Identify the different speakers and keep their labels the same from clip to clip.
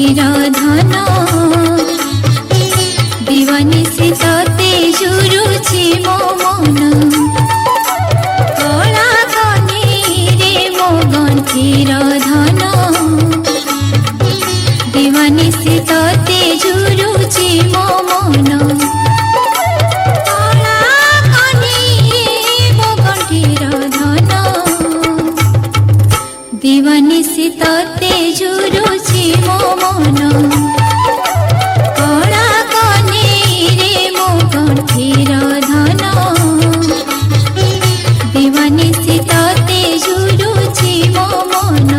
Speaker 1: गंठीर धन दीवानी से तते जुरुछि मो मन कला कनीरे मो गंठीर धन दीवानी से तते जुरुछि मो मन कला कनीरे मो गंठीर धन दीवानी से तते जुरुछि मो मन कला कनीरे मो गंठीर धन दीवानी से तते जुरुछि मो मन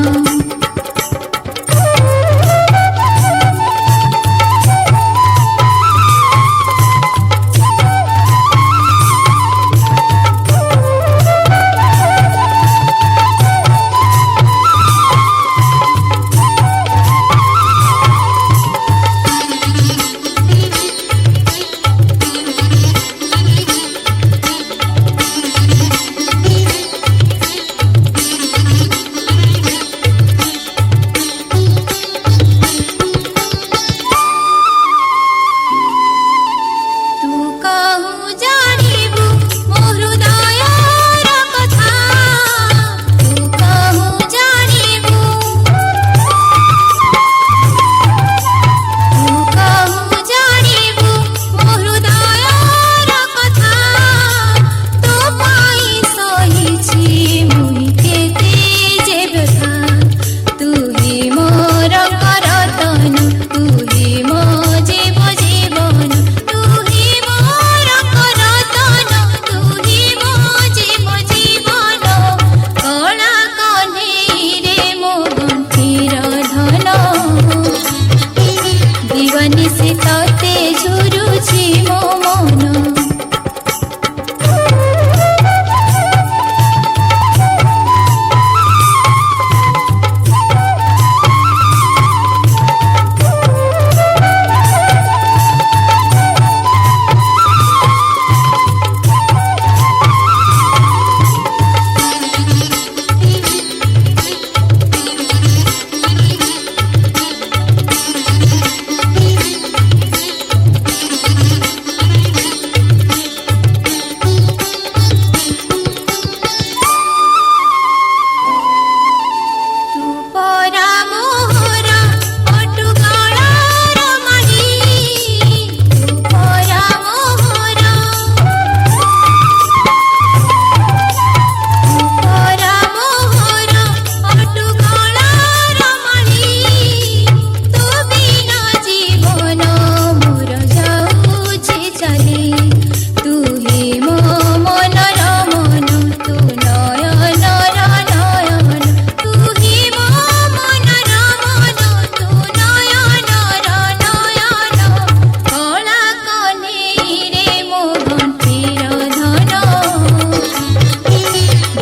Speaker 1: दीवानी से तते जुरुछि मो मन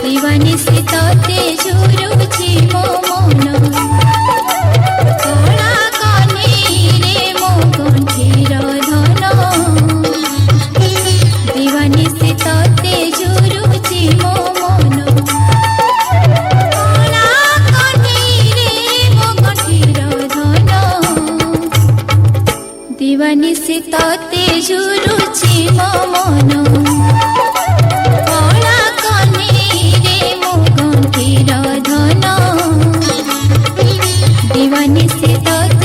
Speaker 1: दीवानी से तते जुरुछि मो मन कला कनीरे मो गंठीर धन दीवानी से तते जुरुछि मो मन कला कनीरे मो गंठीर धन दीवानी से तते जुरुछि मो मन धन दीवानी से तो